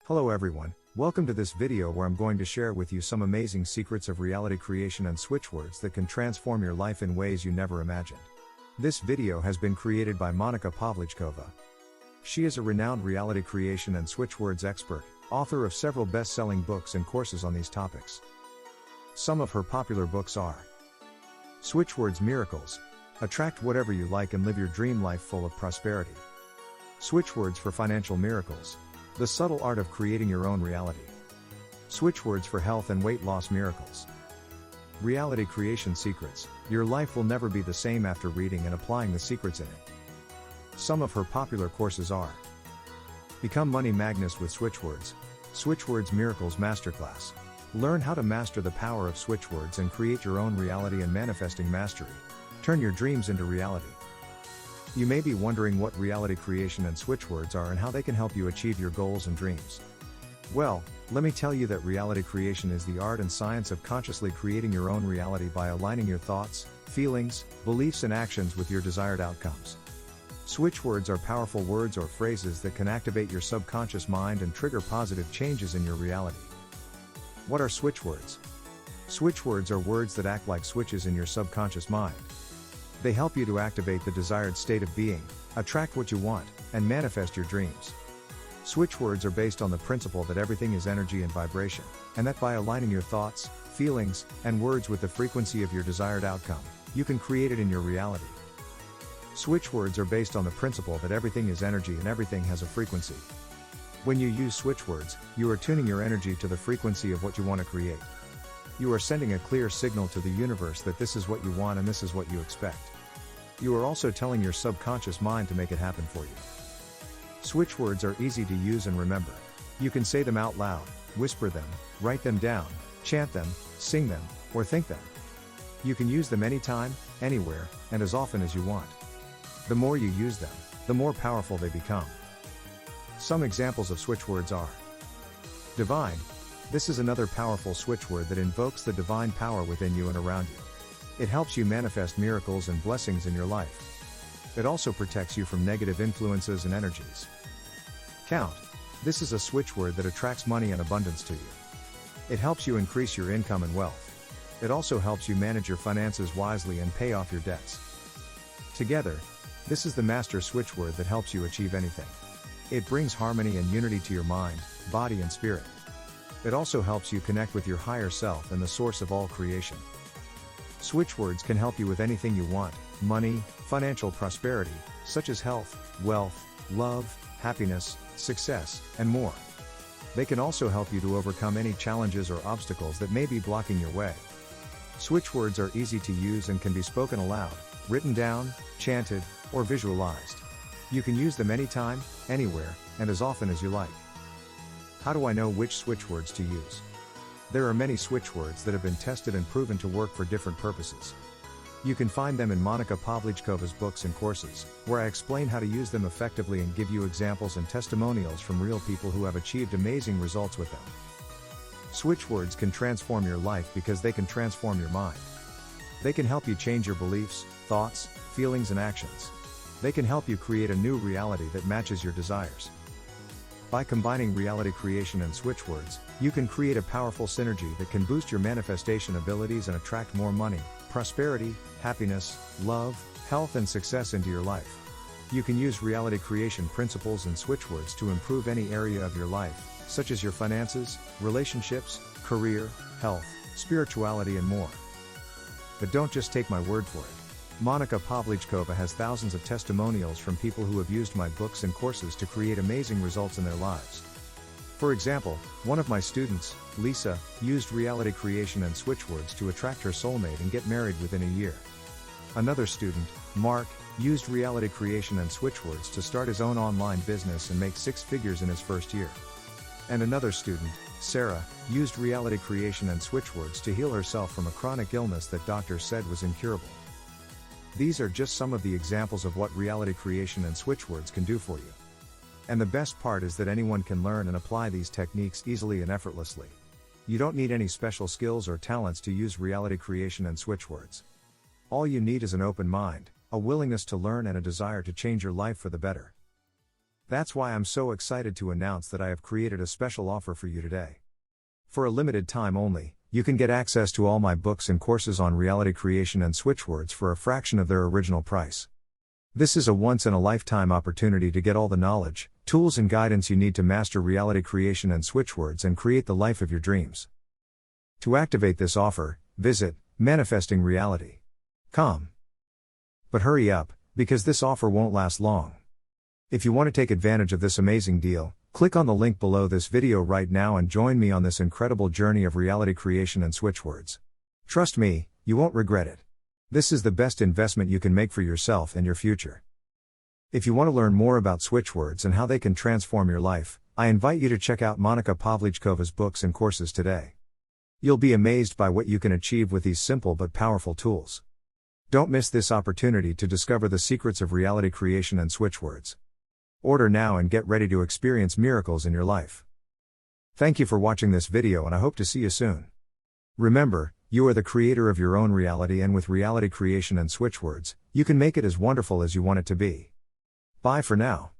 Hello everyone, welcome to this video where I'm going to share with you some amazing secrets of reality creation and switchwords that can transform your life in ways you never imagined. This video has been created by Monika Pavlickova. She is a renowned reality creation and switchwords expert, author of several best-selling books and courses on these topics. Some of her popular books are Switchwords Miracles, Attract Whatever You Like and Live Your Dream Life Full of Prosperity. Switchwords for Financial Miracles, The Subtle Art of Creating Your Own Reality. Switchwords for Health and Weight Loss Miracles. Reality Creation Secrets, Your life will never be the same after reading and applying the secrets in it. Some of her popular courses are Become Money Magnus with Switchwords, Switchwords Miracles Masterclass. Learn how to master the power of switchwords and create your own reality and manifesting mastery. Turn your dreams into reality. You may be wondering what reality creation and switchwords are and how they can help you achieve your goals and dreams. Well, let me tell you that reality creation is the art and science of consciously creating your own reality by aligning your thoughts, feelings, beliefs and actions with your desired outcomes. Switchwords are powerful words or phrases that can activate your subconscious mind and trigger positive changes in your reality. What are switchwords? Switchwords are words that act like switches in your subconscious mind. They help you to activate the desired state of being, attract what you want, and manifest your dreams. Switchwords are based on the principle that everything is energy and vibration, and that by aligning your thoughts, feelings, and words with the frequency of your desired outcome, you can create it in your reality. Switchwords are based on the principle that everything is energy and everything has a frequency. When you use switchwords, you are tuning your energy to the frequency of what you want to create. You are sending a clear signal to the universe that this is what you want and this is what you expect. You are also telling your subconscious mind to make it happen for you. Switchwords are easy to use and remember. You can say them out loud, whisper them, write them down, chant them, sing them, or think them. You can use them anytime, anywhere, and as often as you want. The more you use them, the more powerful they become. Some examples of switchwords are Divine. This is another powerful switchword that invokes the divine power within you and around you. It helps you manifest miracles and blessings in your life. It also protects you from negative influences and energies. Count. This is a switchword that attracts money and abundance to you. It helps you increase your income and wealth. It also helps you manage your finances wisely and pay off your debts. Together, this is the master switchword that helps you achieve anything. It brings harmony and unity to your mind, body and spirit. It also helps you connect with your higher self and the source of all creation. Switchwords can help you with anything you want: money, financial prosperity, such as health, wealth, love, happiness, success, and more. They can also help you to overcome any challenges or obstacles that may be blocking your way. Switchwords are easy to use and can be spoken aloud, written down, chanted, or visualized. You can use them anytime, anywhere, and as often as you like. How do I know which switchwords to use? There are many switchwords that have been tested and proven to work for different purposes. You can find them in Monika Pavlickova's books and courses, where I explain how to use them effectively and give you examples and testimonials from real people who have achieved amazing results with them. Switchwords can transform your life because they can transform your mind. They can help you change your beliefs, thoughts, feelings and actions. They can help you create a new reality that matches your desires. By combining reality creation and switchwords, you can create a powerful synergy that can boost your manifestation abilities and attract more money, prosperity, happiness, love, health and success into your life. You can use reality creation principles and switchwords to improve any area of your life, such as your finances, relationships, career, health, spirituality and more. But don't just take my word for it. Monika Pavlickova has thousands of testimonials from people who have used my books and courses to create amazing results in their lives. For example, one of my students, Lisa, used reality creation and switchwords to attract her soulmate and get married within a year. Another student, Mark, used reality creation and switchwords to start his own online business and make 6 figures in his first year. And another student, Sarah, used reality creation and switchwords to heal herself from a chronic illness that doctors said was incurable. These are just some of the examples of what reality creation and switchwords can do for you. And the best part is that anyone can learn and apply these techniques easily and effortlessly. You don't need any special skills or talents to use reality creation and switchwords. All you need is an open mind, a willingness to learn and a desire to change your life for the better. That's why I'm so excited to announce that I have created a special offer for you today. For a limited time only, you can get access to all my books and courses on reality creation and switchwords for a fraction of their original price. This is a once-in-a-lifetime opportunity to get all the knowledge, tools and guidance you need to master reality creation and switchwords and create the life of your dreams. To activate this offer, visit manifestingreality.com. But hurry up, because this offer won't last long. If you want to take advantage of this amazing deal, click on the link below this video right now and join me on this incredible journey of reality creation and switchwords. Trust me, you won't regret it. This is the best investment you can make for yourself and your future. If you want to learn more about switchwords and how they can transform your life, I invite you to check out Monika Pavlickova's books and courses today. You'll be amazed by what you can achieve with these simple but powerful tools. Don't miss this opportunity to discover the secrets of reality creation and switchwords. Order now and get ready to experience miracles in your life. Thank you for watching this video and I hope to see you soon. Remember, you are the creator of your own reality, and with reality creation and switchwords, you can make it as wonderful as you want it to be. Bye for now.